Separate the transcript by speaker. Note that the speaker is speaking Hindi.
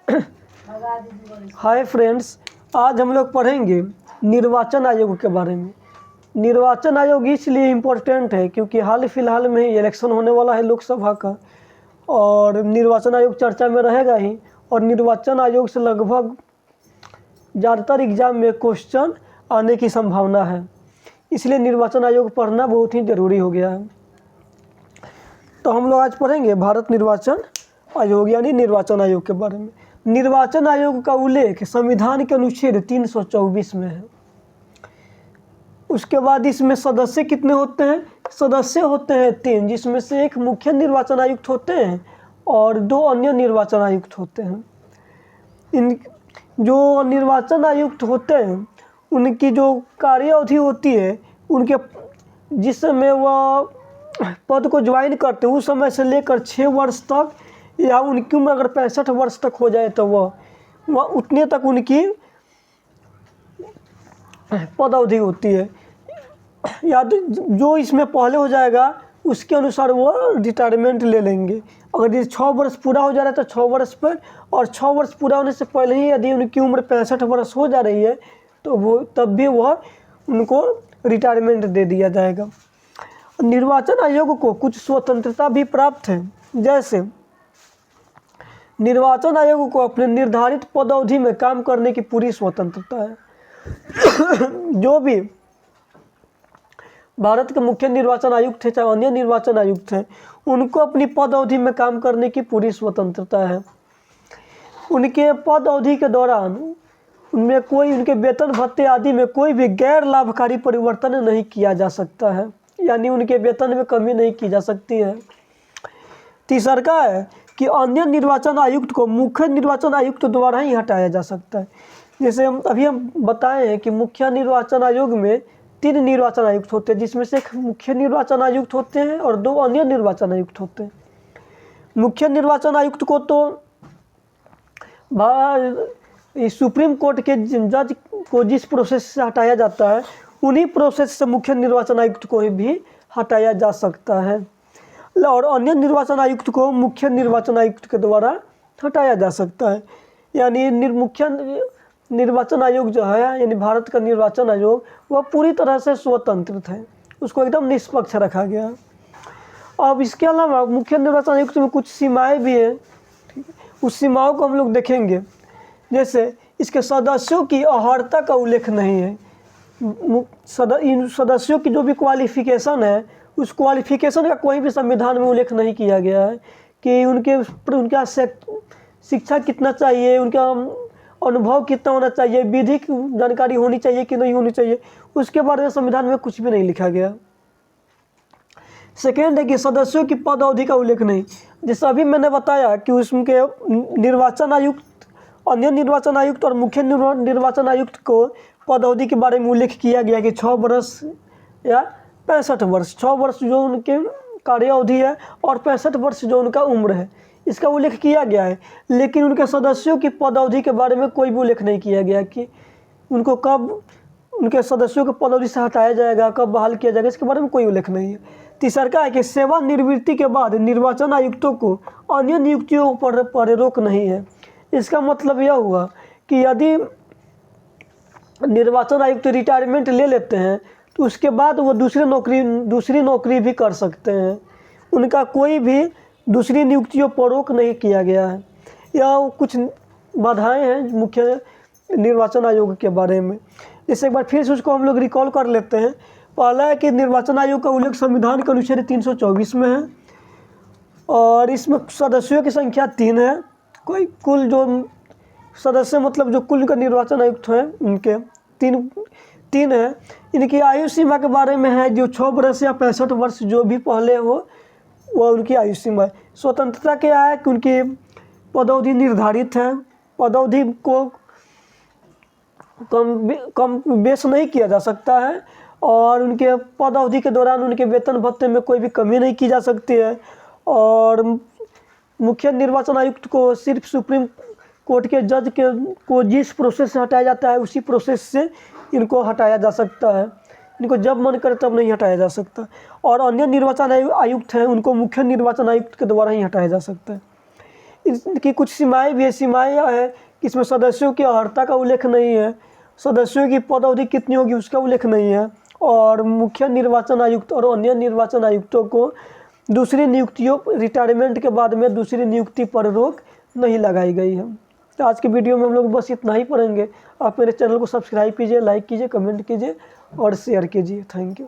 Speaker 1: हाय फ्रेंड्स, आज हम लोग पढ़ेंगे निर्वाचन आयोग के बारे में। निर्वाचन आयोग इसलिए इम्पोर्टेंट है क्योंकि हाल फिलहाल में इलेक्शन होने वाला है लोकसभा का, और निर्वाचन आयोग चर्चा में रहेगा ही। और निर्वाचन आयोग से लगभग ज़्यादातर एग्जाम में क्वेश्चन आने की संभावना है, इसलिए निर्वाचन आयोग पढ़ना बहुत ही ज़रूरी हो गया है। तो हम लोग आज पढ़ेंगे भारत निर्वाचन आयोग यानी निर्वाचन आयोग के बारे में। निर्वाचन आयोग का उल्लेख संविधान के अनुच्छेद 324 में है। उसके बाद इसमें सदस्य कितने होते हैं? सदस्य होते हैं 3, जिसमें से एक मुख्य निर्वाचन आयुक्त होते हैं और 2 अन्य निर्वाचन आयुक्त होते हैं। इन जो निर्वाचन आयुक्त होते हैं उनकी जो कार्य अवधि होती है, उनके जिस समय वह पद को ज्वाइन करते हैं उस समय से लेकर 6 वर्ष तक, या उनकी उम्र अगर 65 वर्ष तक हो जाए तो वह उतने तक उनकी पद अवधि होती है। या जो इसमें पहले हो जाएगा उसके अनुसार वो रिटायरमेंट ले लेंगे। अगर ये 6 वर्ष पूरा हो जा रहा है तो 6 वर्ष पर, और 6 वर्ष पूरा होने से पहले ही यदि उनकी उम्र 65 वर्ष हो जा रही है तो वो तब भी वह उनको रिटायरमेंट दे दिया जाएगा। निर्वाचन आयोग को कुछ स्वतंत्रता भी प्राप्त है, जैसे निर्वाचन आयोग को अपने निर्धारित पद अवधि में काम करने की पूरी स्वतंत्रता है। जो भी भारत के मुख्य निर्वाचन आयुक्त थे चाहे अन्य निर्वाचन आयुक्त हैं, उनको अपनी पद अवधि में काम करने की पूरी स्वतंत्रता है। उनके पद अवधि के दौरान उनमें कोई उनके वेतन भत्ते आदि में कोई भी गैर लाभकारी परिवर्तन नहीं किया जा सकता है, यानी उनके वेतन में कमी नहीं की जा सकती है। तीसरा है कि अन्य निर्वाचन आयुक्त को मुख्य निर्वाचन आयुक्त द्वारा ही हटाया जा सकता है। जैसे हम बताए हैं कि मुख्य निर्वाचन आयोग में 3 निर्वाचन आयुक्त होते हैं, जिसमें से एक मुख्य निर्वाचन आयुक्त होते हैं और 2 अन्य निर्वाचन आयुक्त होते हैं। मुख्य निर्वाचन आयुक्त को तो सुप्रीम कोर्ट के जज को जिस प्रोसेस से हटाया जाता है उन्हीं प्रोसेस से मुख्य निर्वाचन आयुक्त को भी हटाया जा सकता है, और अन्य निर्वाचन आयुक्त को मुख्य निर्वाचन आयुक्त के द्वारा हटाया जा सकता है। यानी मुख्य निर्वाचन आयोग जो है यानी भारत का निर्वाचन आयोग वह पूरी तरह से स्वतंत्र है, उसको एकदम निष्पक्ष रखा गया। अब इसके अलावा मुख्य निर्वाचन आयुक्त में कुछ सीमाएं भी हैं, उस सीमाओं को हम लोग देखेंगे। जैसे इसके सदस्यों की अर्हता का उल्लेख नहीं है। इन सदस्यों की जो भी क्वालिफिकेशन है उस क्वालिफिकेशन का कोई भी संविधान में उल्लेख नहीं किया गया है कि उनका शिक्षा कितना चाहिए, उनका अनुभव कितना होना चाहिए, विधिक जानकारी होनी चाहिए कि नहीं होनी चाहिए, उसके बारे में संविधान में कुछ भी नहीं लिखा गया। सेकेंड है कि सदस्यों की पद अवधि का उल्लेख नहीं। जैसा अभी मैंने बताया कि उसके निर्वाचन आयुक्त, अन्य निर्वाचन आयुक्त और मुख्य निर्वाचन आयुक्त को पद अवधि के बारे में उल्लेख किया गया कि 6 वर्ष या 65 वर्ष, 6 वर्ष जो उनके कार्य अवधि है और 65 वर्ष जो उनका उम्र है, इसका उल्लेख किया गया है। लेकिन उनके सदस्यों की पद अवधि के बारे में कोई भी उल्लेख नहीं किया गया कि उनको कब उनके सदस्यों को पद अवधि से हटाया जाएगा, कब बहाल किया जाएगा, इसके बारे में कोई उल्लेख नहीं है। तीसरा है कि सेवानिवृत्ति के बाद निर्वाचन आयुक्तों को अन्य नियुक्तियों पर रोक नहीं है। इसका मतलब यह हुआ कि यदि निर्वाचन आयुक्त रिटायरमेंट ले लेते हैं तो उसके बाद वो दूसरी नौकरी भी कर सकते हैं। उनका कोई भी दूसरी नियुक्तियों पर रोक नहीं किया गया है। यह कुछ बाधाएं हैं मुख्य निर्वाचन आयोग के बारे में। जैसे एक बार फिर से उसको हम लोग रिकॉल कर लेते हैं। पहला है कि निर्वाचन आयोग का उल्लेख संविधान के अनुच्छेद 324 में है, और इसमें सदस्यों की संख्या 3 है। कोई कुल जो सदस्य मतलब जो कुल का निर्वाचन आयुक्त है उनके 3 है। इनकी आयु सीमा के बारे में है जो 6 वर्ष या 65 वर्ष जो भी पहले हो वह उनकी आयु सीमा है। स्वतंत्रता क्या है कि उनकी पदअवधि निर्धारित है, पदअवधि को कम बेस नहीं किया जा सकता है, और उनके पद अवधि के दौरान उनके वेतन भत्ते में कोई भी कमी नहीं की जा सकती है। और मुख्य निर्वाचन आयुक्त को सिर्फ सुप्रीम कोर्ट के जज को जिस प्रोसेस से हटाया जाता है उसी प्रोसेस से इनको हटाया जा सकता है। इनको जब मन करे तब नहीं हटाया जा सकता। और अन्य निर्वाचन आयुक्त हैं उनको मुख्य निर्वाचन आयुक्त के द्वारा ही हटाया जा सकता है। इसकी कुछ सीमाएँ भी है। सीमाएँ यह है कि इसमें सदस्यों की अर्हता का उल्लेख नहीं है, सदस्यों की पद अवधि कितनी होगी उसका उल्लेख नहीं है, और मुख्य निर्वाचन आयुक्त और अन्य निर्वाचन आयुक्तों को दूसरी नियुक्तियों रिटायरमेंट के बाद में दूसरी नियुक्ति पर रोक नहीं लगाई गई है। तो आज की वीडियो में हम लोग बस इतना ही पढ़ेंगे। आप मेरे चैनल को सब्सक्राइब कीजिए, लाइक कीजिए, कमेंट कीजिए और शेयर कीजिए। Thank you.